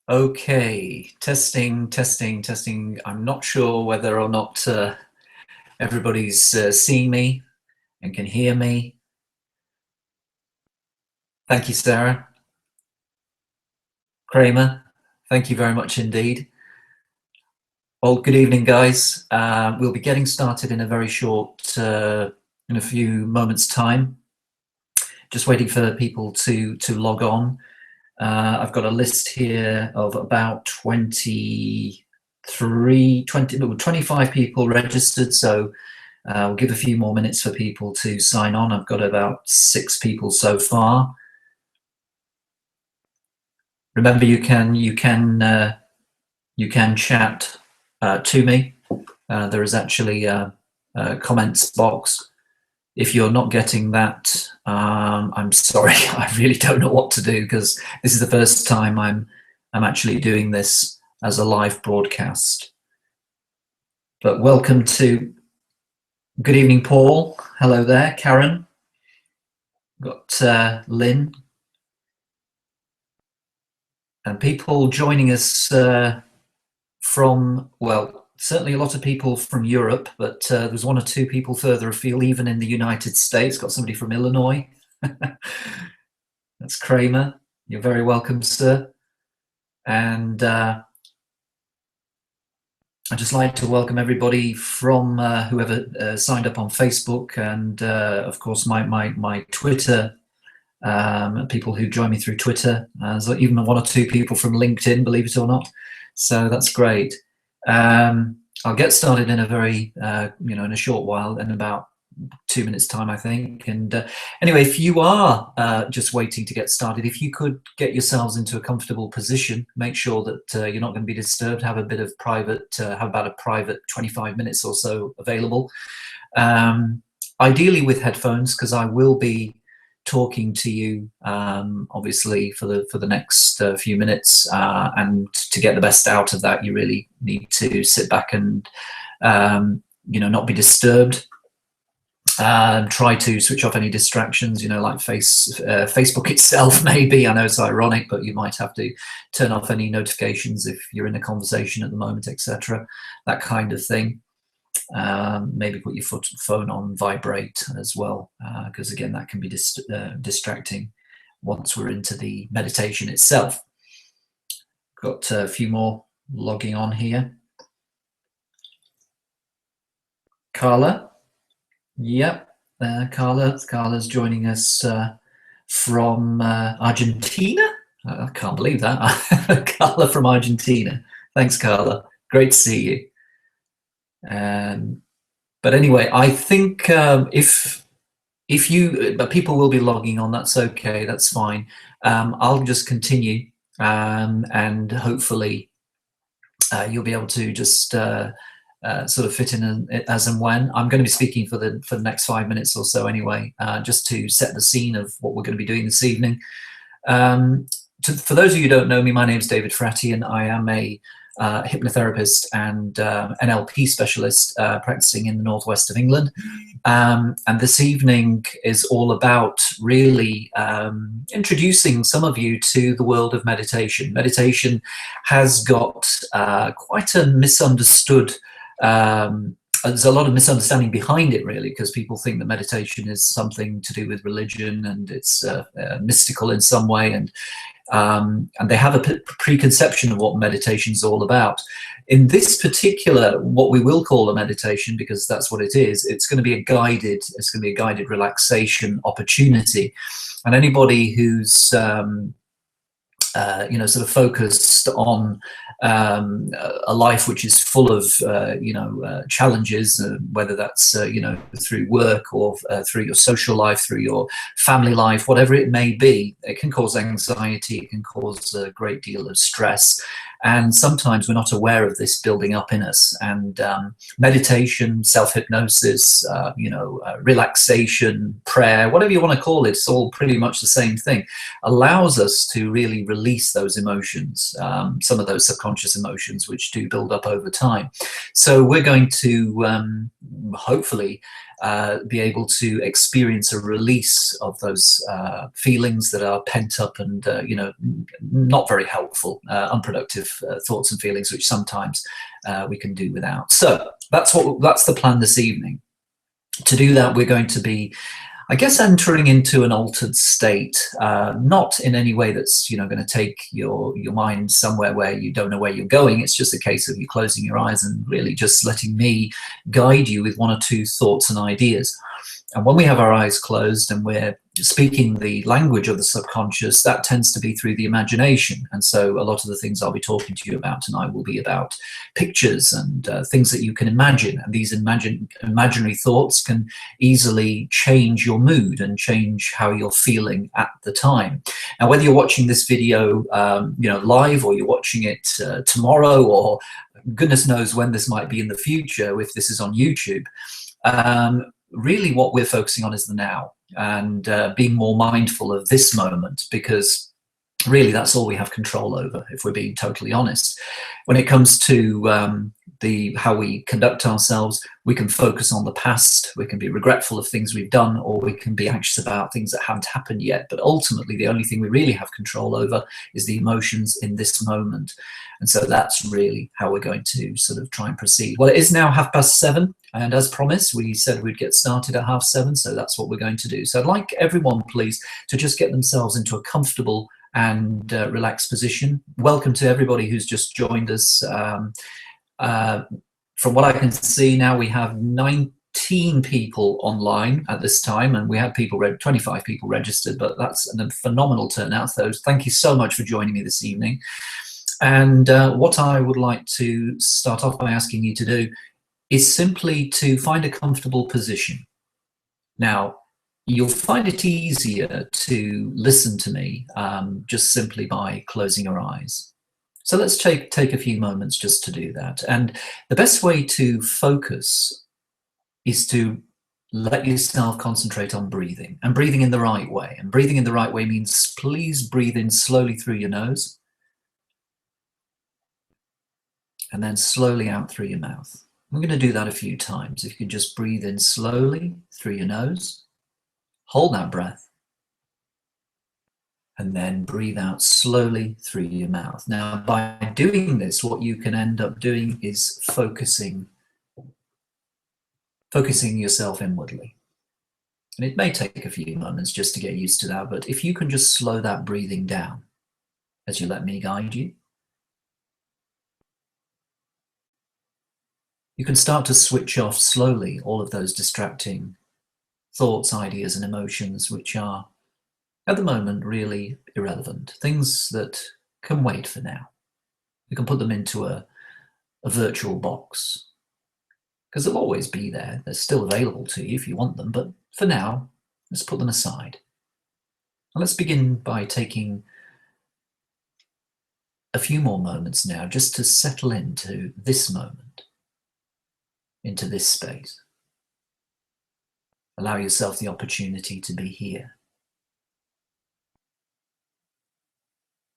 Okay, testing, testing, testing. I'm not sure whether or not everybody's seeing me and can hear me. Thank you, Sarah. Kramer, thank you very much indeed. Well, good evening, guys. We'll be getting started in a very short, in a few moments' time. Just waiting for people to log on. I've got a list here of about 25 people registered, so we'll give a few more minutes for people to sign on. I've got about 6 people so far. Remember, you can chat to me. There is actually a comments box. If you're not getting that, I'm sorry. I really don't know what to do, because this is the first time I'm actually doing this as a live broadcast. But welcome to. Good evening, Paul. Hello there, Karen. Got Lynn. And people joining us from, well, certainly a lot of people from Europe, but there's 1 or 2 people further afield, even in the United States. Got somebody from Illinois. That's Kramer. You're very welcome, sir. And I'd just like to welcome everybody from whoever signed up on Facebook, and of course my Twitter, people who join me through Twitter. There's even 1 or 2 people from LinkedIn, believe it or not. So that's great. I'll get started in a very, in a short while, in about 2 minutes time, I think. And anyway, if you are just waiting to get started, if you could get yourselves into a comfortable position, make sure that you're not going to be disturbed, have a bit of private, have about a private 25 minutes or so available. Ideally with headphones, because I will be talking to you obviously for the next few minutes, and to get the best out of that, you really need to sit back and not be disturbed. Try to switch off any distractions, like Facebook itself. Maybe, I know it's ironic, but you might have to turn off any notifications if you're in a conversation at the moment, etc. That kind of thing. Maybe put your phone on vibrate as well, because again, that can be distracting once we're into the meditation itself. Got a few more logging on here. Carla. Yep, Carla's joining us from Argentina. I can't believe that. Carla from Argentina. Thanks, Carla. Great to see you. But anyway, I think if people will be logging on, that's okay, that's fine. I'll just continue, and hopefully you'll be able to just sort of fit in as and when. I'm going to be speaking for the next 5 minutes or so anyway, just to set the scene of what we're going to be doing this evening. For those of you who don't know me, my name is David Faratian. I am a hypnotherapist and NLP specialist practicing in the northwest of England. And this evening is all about really introducing some of you to the world of meditation. Meditation has got quite a misunderstood, there's a lot of misunderstanding behind it, really, because people think that meditation is something to do with religion, and it's mystical in some way, and they have a preconception of what meditation is all about. In this particular, what we will call a meditation, because that's what it is, it's going to be a guided relaxation opportunity, and anybody who's sort of focused on a life which is full of challenges, whether that's through work or through your social life, through your family life, whatever it may be. It can cause anxiety, it can cause a great deal of stress, and sometimes we're not aware of this building up in us. And meditation, self-hypnosis, relaxation, prayer, whatever you want to call it, it's all pretty much the same thing, allows us to really release release those emotions, some of those subconscious emotions which do build up over time. So we're going to hopefully be able to experience a release of those feelings that are pent up and not very helpful, unproductive thoughts and feelings, which sometimes we can do without. So that's the plan this evening. To do that, we're going to be, I guess, entering into an altered state, not in any way that's going to take your mind somewhere where you don't know where you're going. It's just a case of you closing your eyes and really just letting me guide you with one or two thoughts and ideas. And when we have our eyes closed and we're speaking the language of the subconscious, that tends to be through the imagination. And so a lot of the things I'll be talking to you about tonight will be about pictures and things that you can imagine. And these imaginary thoughts can easily change your mood and change how you're feeling at the time. Now, whether you're watching this video live, or you're watching it tomorrow, or goodness knows when this might be in the future if this is on YouTube, really what we're focusing on is the now, and being more mindful of this moment, because really that's all we have control over, if we're being totally honest. When it comes to how we conduct ourselves, we can focus on the past, we can be regretful of things we've done, or we can be anxious about things that haven't happened yet. But ultimately, the only thing we really have control over is the emotions in this moment. And so that's really how we're going to sort of try and proceed. Well, it is now 7:30, and as promised, we said we'd get started at 7:30, so that's what we're going to do. So I'd like everyone, please, to just get themselves into a comfortable and relaxed position. Welcome to everybody who's just joined us. From what I can see now, we have 19 people online at this time, and we had 25 people registered, but that's a phenomenal turnout. So thank you so much for joining me this evening. And what I would like to start off by asking you to do is simply to find a comfortable position. Now, you'll find it easier to listen to me just simply by closing your eyes. So let's take a few moments just to do that. And the best way to focus is to let yourself concentrate on breathing, and breathing in the right way. And breathing in the right way means please breathe in slowly through your nose, and then slowly out through your mouth. I'm going to do that a few times. If you can just breathe in slowly through your nose, hold that breath, and then breathe out slowly through your mouth. Now, by doing this, what you can end up doing is focusing yourself inwardly. And it may take a few moments just to get used to that, but if you can just slow that breathing down as you let me guide you, you can start to switch off slowly all of those distracting thoughts, ideas, and emotions which are, at the moment, really irrelevant. Things that can wait for now. You can put them into a virtual box, because they'll always be there. They're still available to you if you want them, but for now, let's put them aside. And let's begin by taking a few more moments now just to settle into this moment, into this space. Allow yourself the opportunity to be here.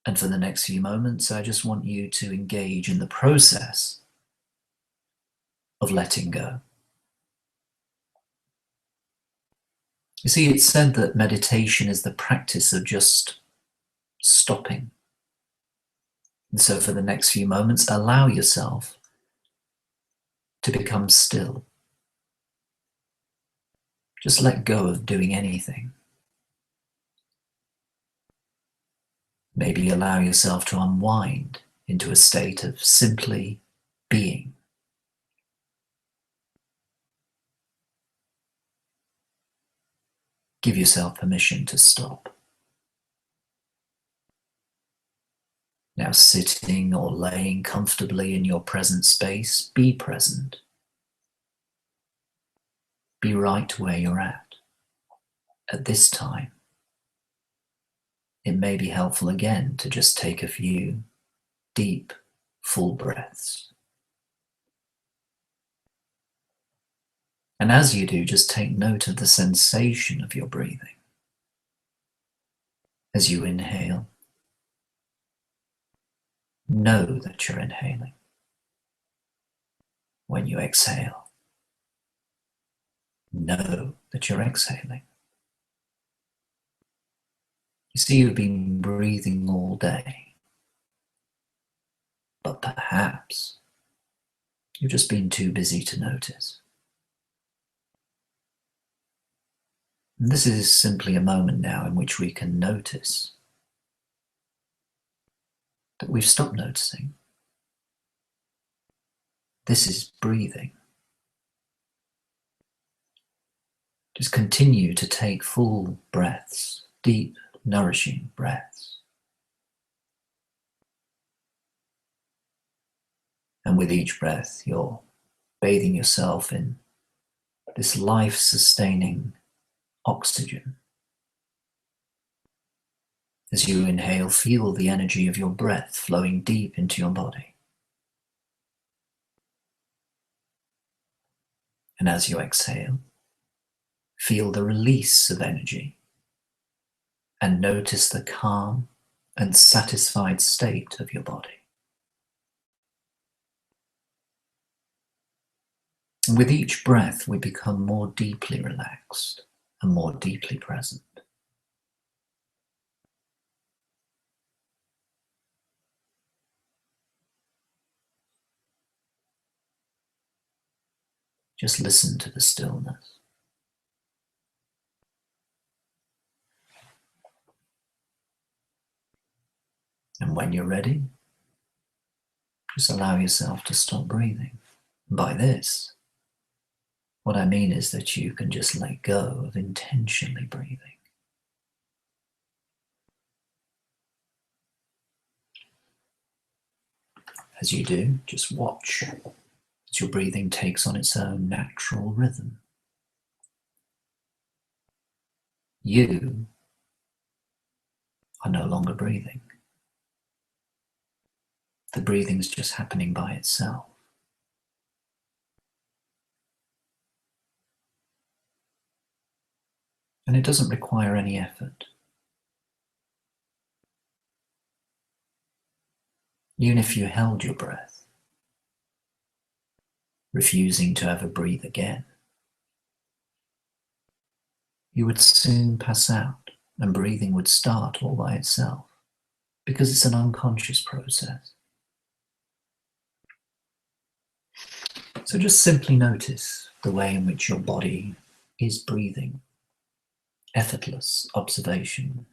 And for the next few moments, I just want you to engage in the process of letting go. You see, it's said that meditation is the practice of just stopping. And so for the next few moments, allow yourself to become still. Just let go of doing anything. Maybe allow yourself to unwind into a state of simply being. Give yourself permission to stop. Now, sitting or laying comfortably in your present space, be present. Be right where you're at this time. It may be helpful again to just take a few deep, full breaths. And as you do, just take note of the sensation of your breathing. As you inhale, Know that you're inhaling. When you exhale, know that you're exhaling. You see, you've been breathing all day, but perhaps you've just been too busy to notice. And this is simply a moment now in which we can notice that we've stopped noticing. This is breathing. Just continue to take full breaths, deep, nourishing breaths. And with each breath, you're bathing yourself in this life-sustaining oxygen. As you inhale, feel the energy of your breath flowing deep into your body. And as you exhale, feel the release of energy and notice the calm and satisfied state of your body. And with each breath, we become more deeply relaxed and more deeply present. Just listen to the stillness. And when you're ready, just allow yourself to stop breathing. And by this, what I mean is that you can just let go of intentionally breathing. As you do, just watch as your breathing takes on its own natural rhythm. You are no longer breathing. The breathing is just happening by itself. And it doesn't require any effort. Even if you held your breath, refusing to ever breathe again, you would soon pass out and breathing would start all by itself, because it's an unconscious process. So just simply notice the way in which your body is breathing. Effortless observation.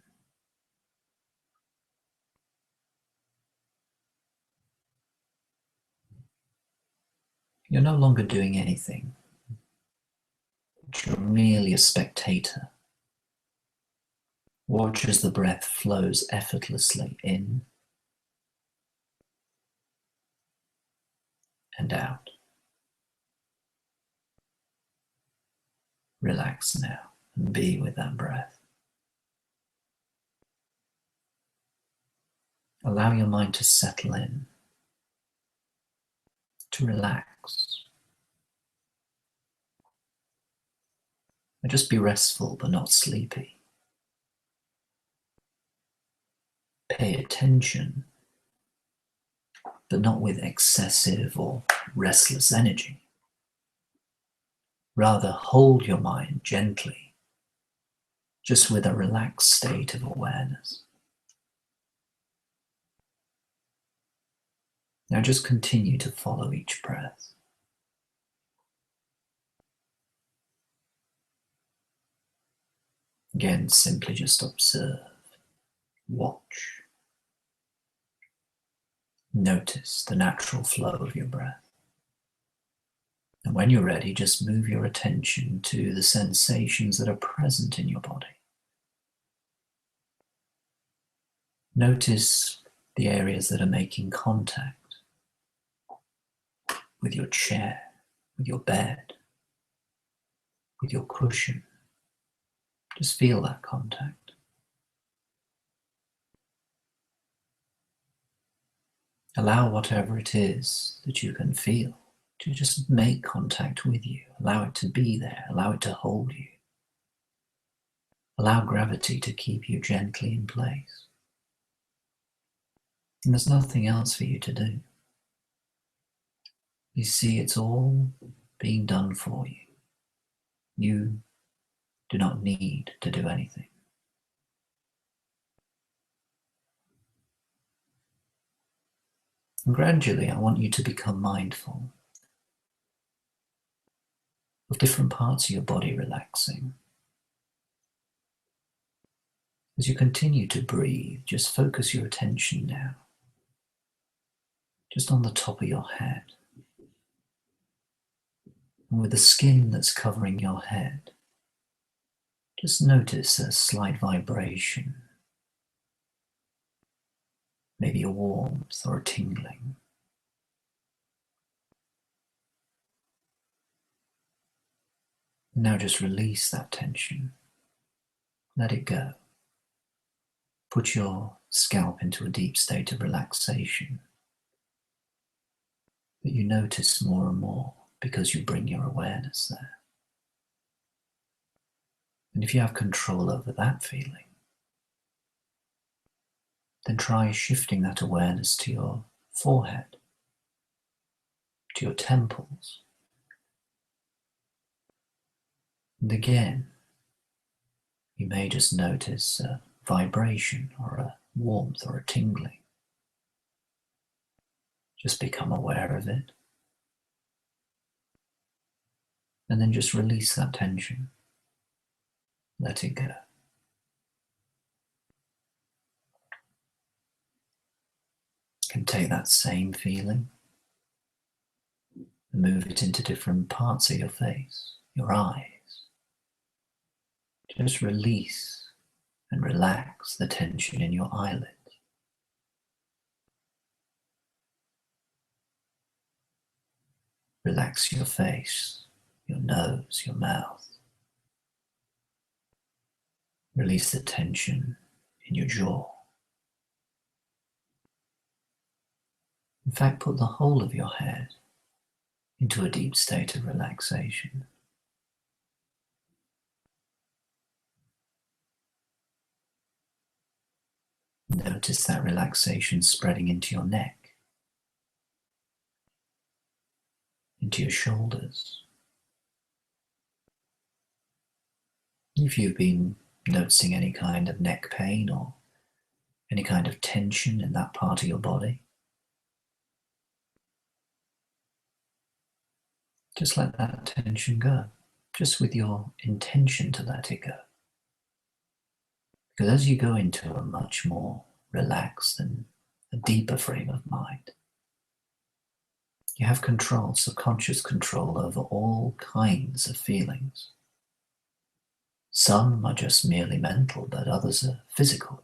You're no longer doing anything. You're merely a spectator. Watch as the breath flows effortlessly in and out. Relax now and be with that breath. Allow your mind to settle in, to relax. And just be restful but not sleepy. Pay attention, but not with excessive or restless energy. Rather, hold your mind gently, just with a relaxed state of awareness. Now just continue to follow each breath. Again, simply just observe, watch. Notice the natural flow of your breath. And when you're ready, just move your attention to the sensations that are present in your body. Notice the areas that are making contact with your chair, with your bed, with your cushion. Just feel that contact. Allow whatever it is that you can feel to just make contact with you. Allow it to be there. Allow it to hold you. Allow gravity to keep you gently in place. And there's nothing else for you to do. You see, it's all being done for you. You do not need to do anything. And gradually, I want you to become mindful of different parts of your body relaxing. As you continue to breathe, just focus your attention now, just on the top of your head. And with the skin that's covering your head, just notice a slight vibration, maybe a warmth or a tingling. Now just release that tension. Let it go. Put your scalp into a deep state of relaxation that you notice more and more because you bring your awareness there. And if you have control over that feeling, then try shifting that awareness to your forehead, to your temples. And again, you may just notice a vibration or a warmth or a tingling. Just become aware of it. And then just release that tension. Let it go. You can take that same feeling and move it into different parts of your face, your eyes. Just release and relax the tension in your eyelids. Relax your face, your nose, your mouth. Release the tension in your jaw. In fact, put the whole of your head into a deep state of relaxation. Notice that relaxation spreading into your neck, into your shoulders. If you've been noticing any kind of neck pain or any kind of tension in that part of your body, just let that tension go, just with your intention to let it go. Because as you go into a much more relaxed and a deeper frame of mind, you have control, subconscious control over all kinds of feelings. Some are just merely mental, but others are physical.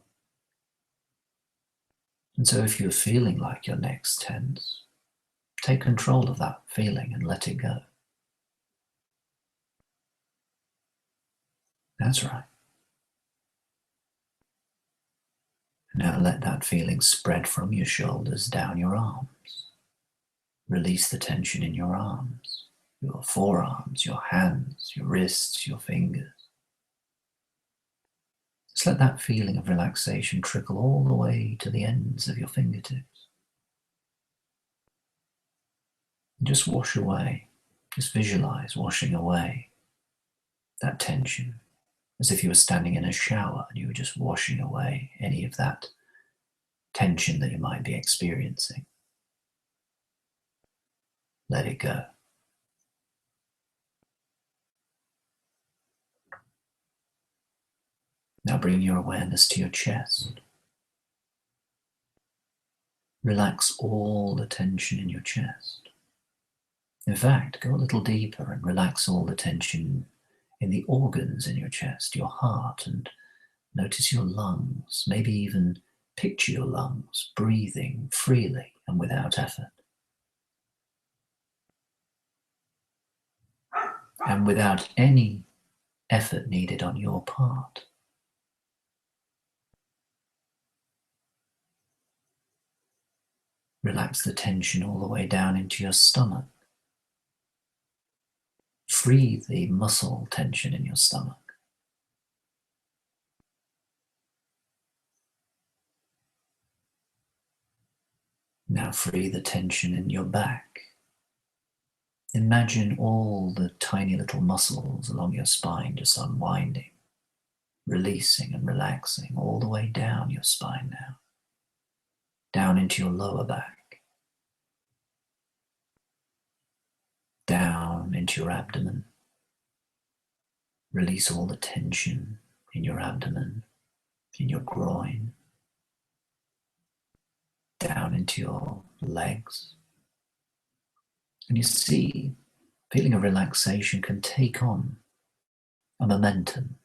And so if you're feeling like your neck's tense, take control of that feeling and let it go. That's right. Now let that feeling spread from your shoulders down your arms. Release the tension in your arms, your forearms, your hands, your wrists, your fingers. Just let that feeling of relaxation trickle all the way to the ends of your fingertips. And just wash away, just visualize washing away that tension, as if you were standing in a shower and you were just washing away any of that tension that you might be experiencing. Let it go. Now bring your awareness to your chest. Relax all the tension in your chest. In fact, go a little deeper and relax all the tension in the organs in your chest, your heart, and notice your lungs. Maybe even picture your lungs breathing freely and without effort. And without any effort needed on your part. Relax the tension all the way down into your stomach. Free the muscle tension in your stomach. Now free the tension in your back. Imagine all the tiny little muscles along your spine just unwinding, releasing and relaxing all the way down your spine now, down into your lower back, down into your abdomen. Release all the tension in your abdomen, in your groin, down into your legs. And you see, feeling of relaxation can take on a momentum.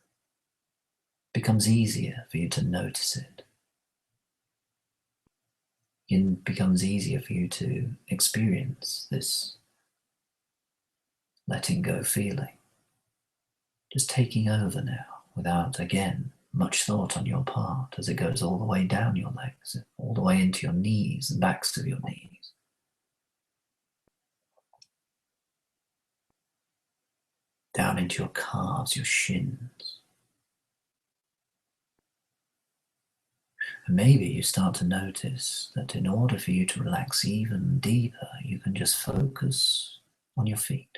It becomes easier for you to notice it. It becomes easier for you to experience this letting go feeling. Just taking over now, without, again, much thought on your part, as it goes all the way down your legs, all the way into your knees and backs of your knees. Down into your calves, your shins. And maybe you start to notice that in order for you to relax even deeper, you can just focus on your feet.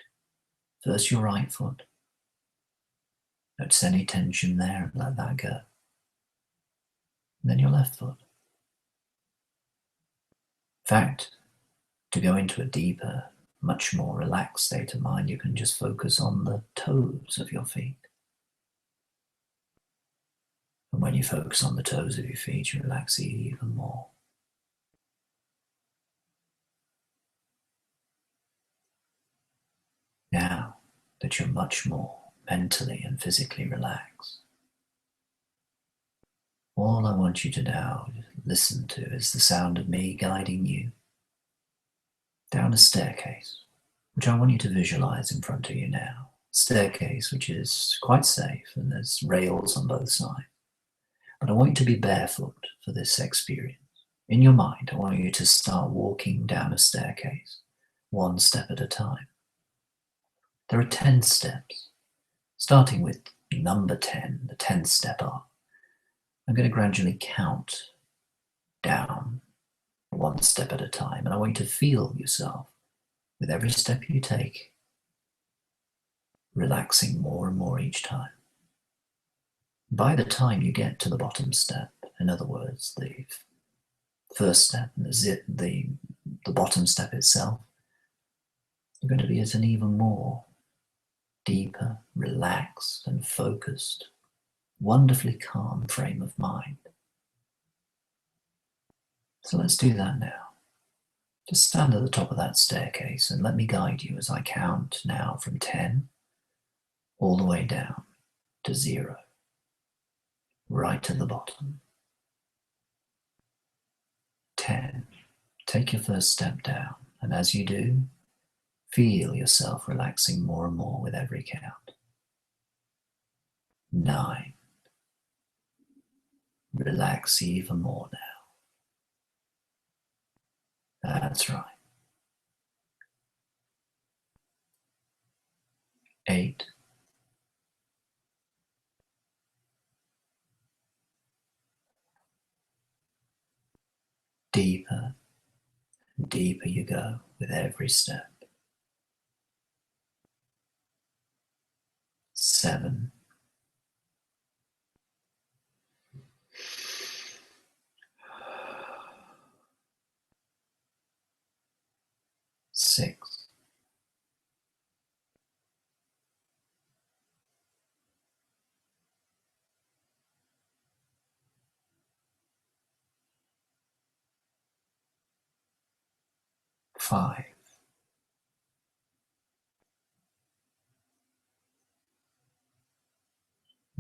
First your right foot. Notice any tension there and let that go. And then your left foot. In fact, to go into a deeper, much more relaxed state of mind, you can just focus on the toes of your feet. And when you focus on the toes of your feet, you relax even more. Now that you're much more mentally and physically relaxed, all I want you to now listen to is the sound of me guiding you down a staircase, which I want you to visualize in front of you now. Staircase which is quite safe and there's rails on both sides. But I want you to be barefoot for this experience. In your mind, I want you to start walking down a staircase, one step at a time. There are 10 steps, starting with number 10, the 10th step up. I'm going to gradually count down one step at a time, and I want you to feel yourself, with every step you take, relaxing more and more each time. By the time you get to the bottom step, in other words, the first step and the bottom step itself, you're going to be at an even more deeper, relaxed and focused, wonderfully calm frame of mind. So let's do that now. Just stand at the top of that staircase and let me guide you as I count now from 10 all the way down to 0, right at the bottom. 10. Take your first step down, and as you do, feel yourself relaxing more and more with every count. 9. Relax even more now. That's right. 8. Deeper and deeper you go with every step. 7. 6. 5.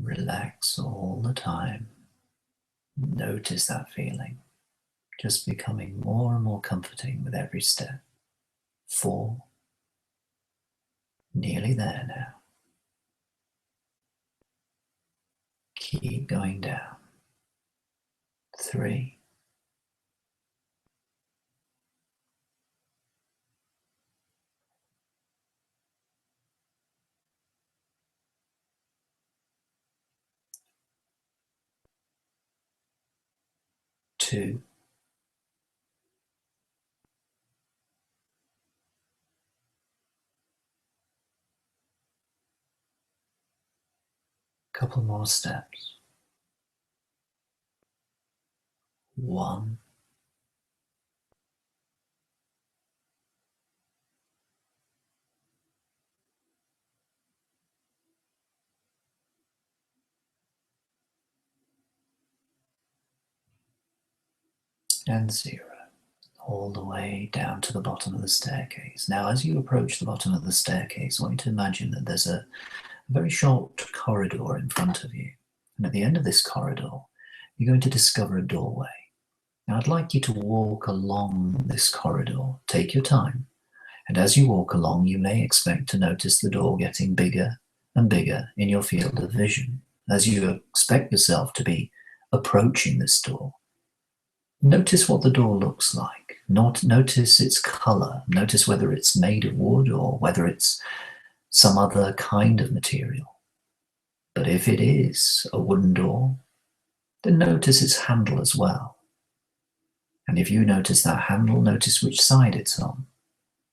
Relax all the time. Notice that feeling, just becoming more and more comforting with every step. 4. Nearly there now. Keep going down. 3. 2. Couple more steps. 1. And 0. All the way down to the bottom of the staircase. Now, as you approach the bottom of the staircase, I want you to imagine that there's a very short corridor in front of you. And at the end of this corridor, you're going to discover a doorway. Now, I'd like you to walk along this corridor. Take your time. And as you walk along, you may expect to notice the door getting bigger and bigger in your field of vision. As you expect yourself to be approaching this door, notice what the door looks like. Notice its color. Notice whether it's made of wood or whether it's some other kind of material. But if it is a wooden door, then notice its handle as well. And if you notice that handle, notice which side it's on.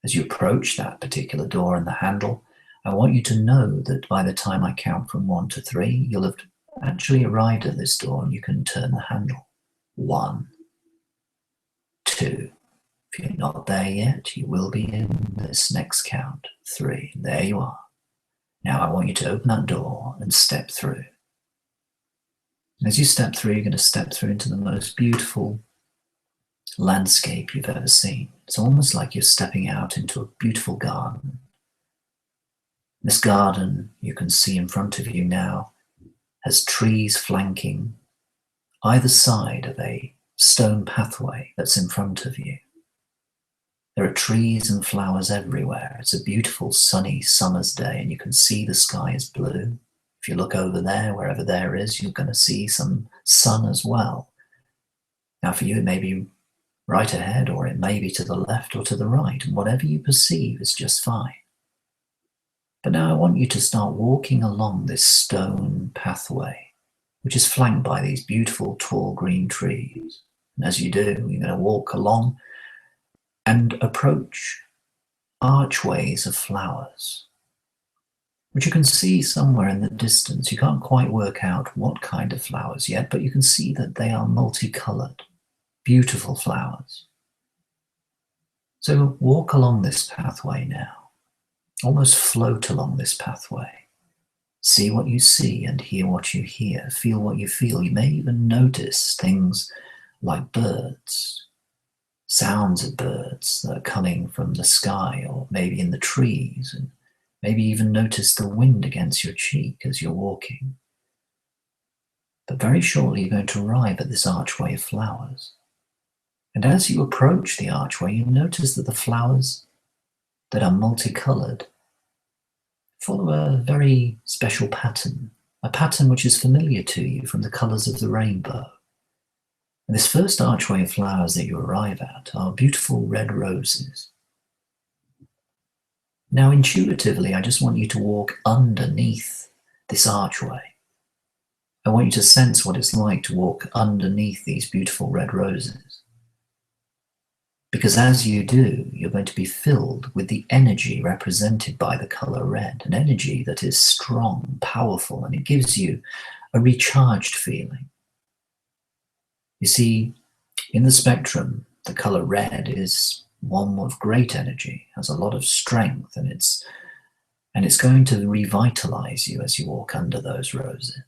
As you approach that particular door and the handle, I want you to know that by the time I count from 1 to 3, you'll have actually arrived at this door and you can turn the handle. 1, 2. If you're not there yet, you will be in this next count. 3. There you are. Now I want you to open that door and step through. And as you step through, you're going to step through into the most beautiful landscape you've ever seen. It's almost like you're stepping out into a beautiful garden. This garden you can see in front of you now has trees flanking either side of a stone pathway that's in front of you. There are trees and flowers everywhere. It's a beautiful sunny summer's day and you can see the sky is blue. If you look over there, wherever there is, you're going to see some sun as well. Now for you it may be right ahead or it may be to the left or to the right, and whatever you perceive is just fine. But now I want you to start walking along this stone pathway, which is flanked by these beautiful tall green trees. And as you do, you're going to walk along and approach archways of flowers, which you can see somewhere in the distance. You can't quite work out what kind of flowers yet, but you can see that they are multicolored, beautiful flowers. So walk along this pathway now. Almost float along this pathway. See what you see and hear what you hear. Feel what you feel. You may even notice things like birds, sounds of birds that are coming from the sky or maybe in the trees, and maybe even notice the wind against your cheek as you're walking. But very shortly you're going to arrive at this archway of flowers. And as you approach the archway, you notice that the flowers that are multicolored follow a very special pattern, a pattern which is familiar to you from the colors of the rainbow. And this first archway of flowers that you arrive at are beautiful red roses. Now intuitively, I just want you to walk underneath this archway. I want you to sense what it's like to walk underneath these beautiful red roses. Because as you do, you're going to be filled with the energy represented by the color red, an energy that is strong, powerful, and it gives you a recharged feeling. You see, in the spectrum, the color red is one of great energy, has a lot of strength, and it's going to revitalize you as you walk under those roses.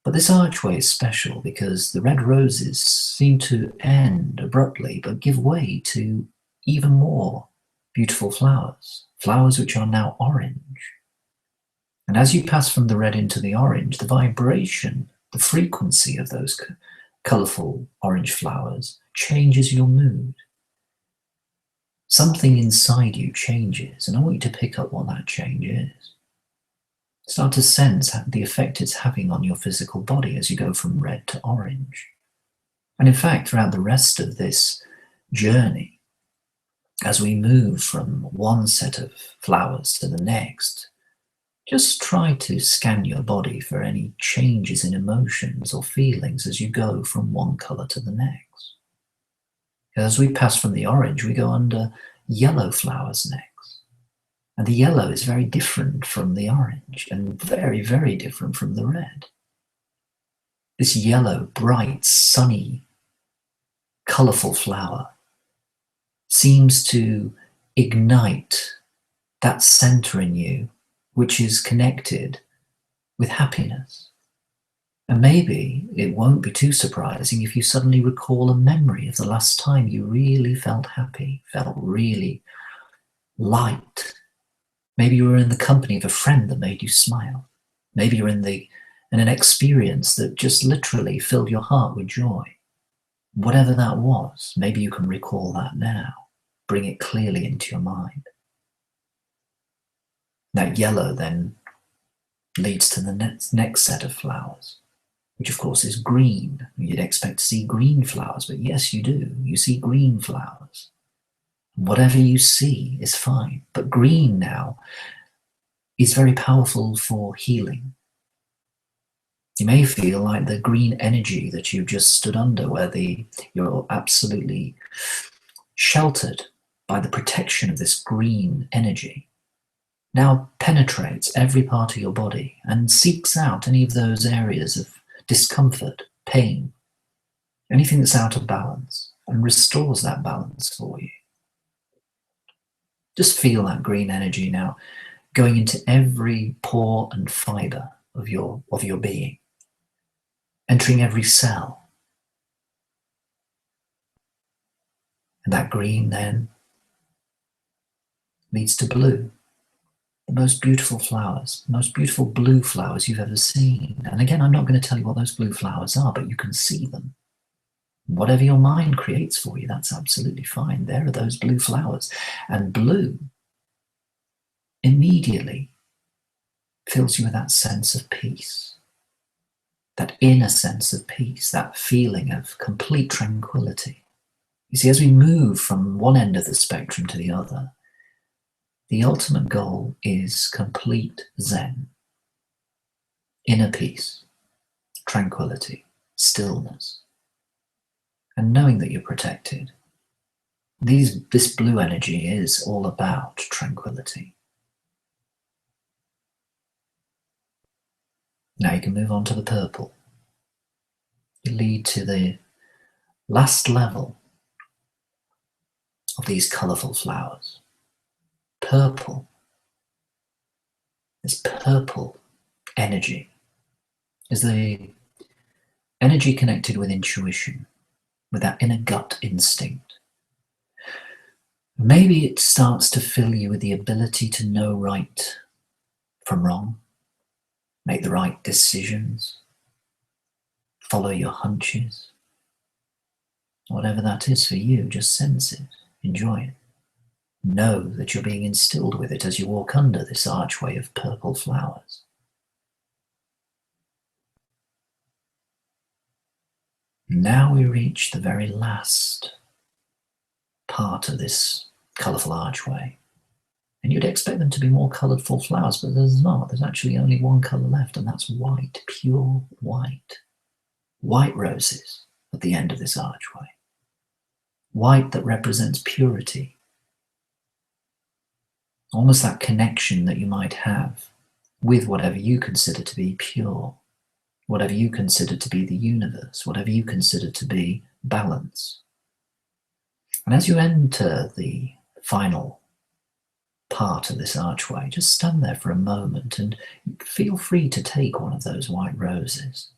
But this archway is special because the red roses seem to end abruptly but give way to even more beautiful flowers, flowers which are now orange. And as you pass from the red into the orange, the vibration, the frequency of those colorful orange flowers changes your mood. Something inside you changes, and I want you to pick up what that change is. Start to sense the effect it's having on your physical body as you go from red to orange. And in fact, throughout the rest of this journey, as we move from one set of flowers to the next, just try to scan your body for any changes in emotions or feelings as you go from one color to the next. As we pass from the orange, we go under yellow flowers next. And the yellow is very different from the orange and very, very different from the red. This yellow, bright, sunny, colorful flower seems to ignite that center in you, which is connected with happiness. And maybe it won't be too surprising if you suddenly recall a memory of the last time you really felt happy, felt really light. Maybe you were in the company of a friend that made you smile. Maybe you're in an experience that just literally filled your heart with joy. Whatever that was, maybe you can recall that now. Bring it clearly into your mind. That yellow then leads to the next set of flowers, which of course is green. You'd expect to see green flowers, but yes, you do. You see green flowers. Whatever you see is fine. But green now is very powerful for healing. You may feel like the green energy that you've just stood under, where you're absolutely sheltered by the protection of this green energy, now penetrates every part of your body and seeks out any of those areas of discomfort, pain, anything that's out of balance, and restores that balance for you. Just feel that green energy now going into every pore and fiber of your being, entering every cell. And that green then leads to blue. The most beautiful flowers, the most beautiful blue flowers you've ever seen. And again, I'm not going to tell you what those blue flowers are, but you can see them. Whatever your mind creates for you, that's absolutely fine. There are those blue flowers. And blue immediately fills you with that sense of peace, that inner sense of peace, that feeling of complete tranquility. You see, as we move from one end of the spectrum to the other, the ultimate goal is complete Zen, inner peace, tranquility, stillness, and knowing that you're protected. This blue energy is all about tranquility. Now you can move on to the purple. You lead to the last level of these colorful flowers. Purple, this purple energy is the energy connected with intuition, with that inner gut instinct. Maybe it starts to fill you with the ability to know right from wrong, make the right decisions, follow your hunches. Whatever that is for you, just sense it, enjoy it. Know that you're being instilled with it as you walk under this archway of purple flowers. Now we reach the very last part of this colourful archway. And you'd expect them to be more colourful flowers, but there's not. There's actually only one colour left, and that's white, pure white. White roses at the end of this archway. White that represents purity. Almost that connection that you might have with whatever you consider to be pure, whatever you consider to be the universe, whatever you consider to be balance. And as you enter the final part of this archway, just stand there for a moment and feel free to take one of those white roses.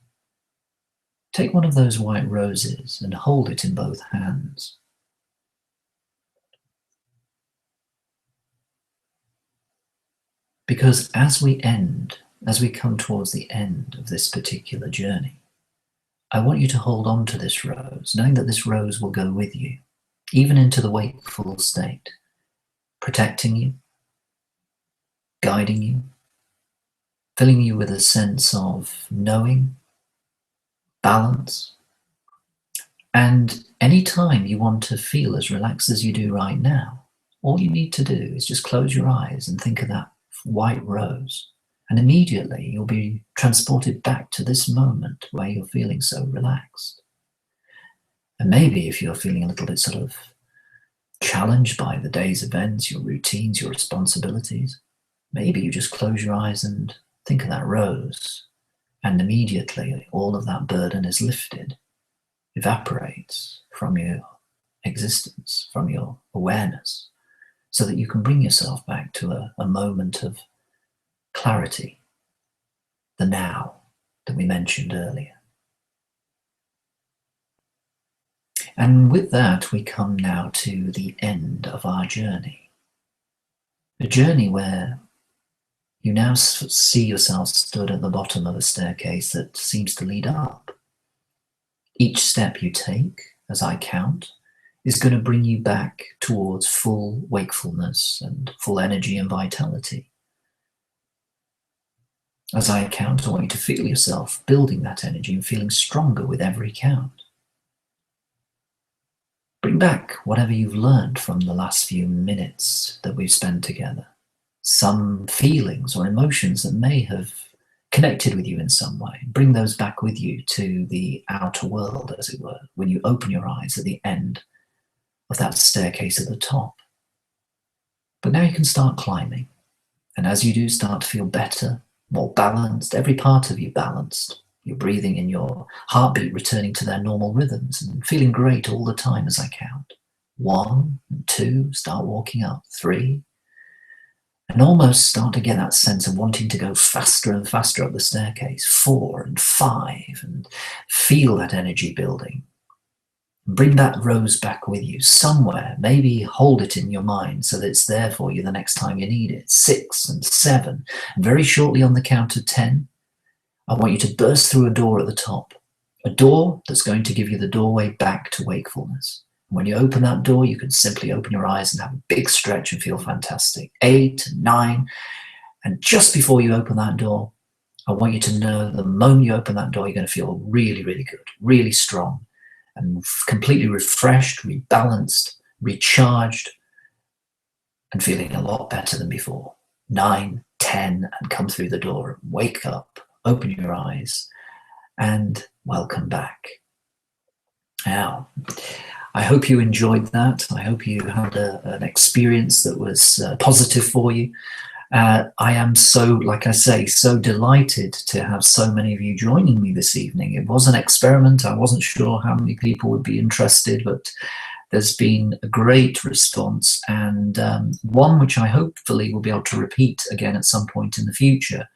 Take one of those white roses and hold it in both hands. Because as we come towards the end of this particular journey, I want you to hold on to this rose, knowing that this rose will go with you, even into the wakeful state, protecting you, guiding you, filling you with a sense of knowing, balance. And any time you want to feel as relaxed as you do right now, all you need to do is just close your eyes and think of that white rose, and immediately you'll be transported back to this moment where you're feeling so relaxed. And maybe if you're feeling a little bit sort of challenged by the day's events, your routines, your responsibilities, maybe you just close your eyes and think of that rose, and immediately all of that burden is lifted, evaporates from your existence, from your awareness, so that you can bring yourself back to a moment of clarity, the now that we mentioned earlier. And with that, we come now to the end of our journey. A journey where you now see yourself stood at the bottom of a staircase that seems to lead up. Each step you take, as I count, is going to bring you back towards full wakefulness and full energy and vitality. As I count, I want you to feel yourself building that energy and feeling stronger with every count. Bring back whatever you've learned from the last few minutes that we've spent together. Some feelings or emotions that may have connected with you in some way. Bring those back with you to the outer world, as it were, when you open your eyes at the end of that staircase at the top. But now you can start climbing. And as you do start to feel better, more balanced, every part of you balanced, your breathing and your heartbeat returning to their normal rhythms and feeling great all the time as I count. 1 and 2, start walking up. 3, and almost start to get that sense of wanting to go faster and faster up the staircase. 4 and 5, and feel that energy building. Bring that rose back with you somewhere. Maybe hold it in your mind so that it's there for you the next time you need it. 6 and 7, and very shortly on the count of 10, I want you to burst through a door at the top, a door that's going to give you the doorway back to wakefulness. When you open that door, you can simply open your eyes and have a big stretch and feel fantastic. 8 and 9, and just before you open that door, I want you to know the moment you open that door, you're going to feel really, really good, really strong, and completely refreshed, rebalanced, recharged, and feeling a lot better than before. 9, 10, and come through the door, wake up, open your eyes, and welcome back. Now, I hope you enjoyed that. I hope you had an experience that was positive for you. I am so, like I say, so delighted to have so many of you joining me this evening. It was an experiment. I wasn't sure how many people would be interested, but there's been a great response, and one which I hopefully will be able to repeat again at some point in the future.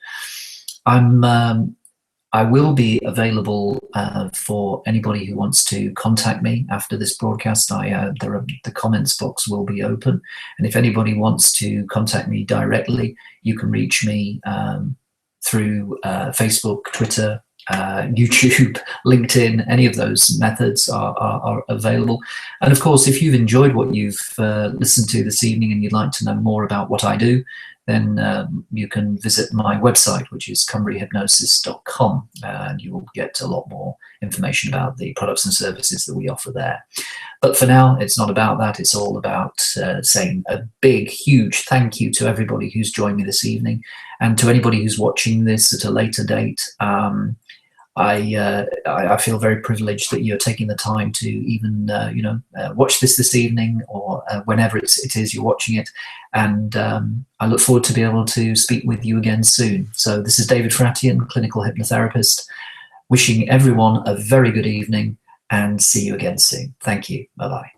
I will be available for anybody who wants to contact me after this broadcast. The comments box will be open, and if anybody wants to contact me directly, you can reach me through Facebook, Twitter, YouTube, LinkedIn. Any of those methods are available. And of course, if you've enjoyed what you've listened to this evening and you'd like to know more about what I do, then you can visit my website, which is cumbriahypnosis.com, and you will get a lot more information about the products and services that we offer there. But for now, it's not about that. It's all about saying a big, huge thank you to everybody who's joined me this evening, and to anybody who's watching this at a later date. I feel very privileged that you're taking the time to even watch this evening, or whenever it is you're watching it, and I look forward to be able to speak with you again soon. So this is David Faratian, clinical hypnotherapist, wishing everyone a very good evening, and see you again soon. Thank you. Bye-bye.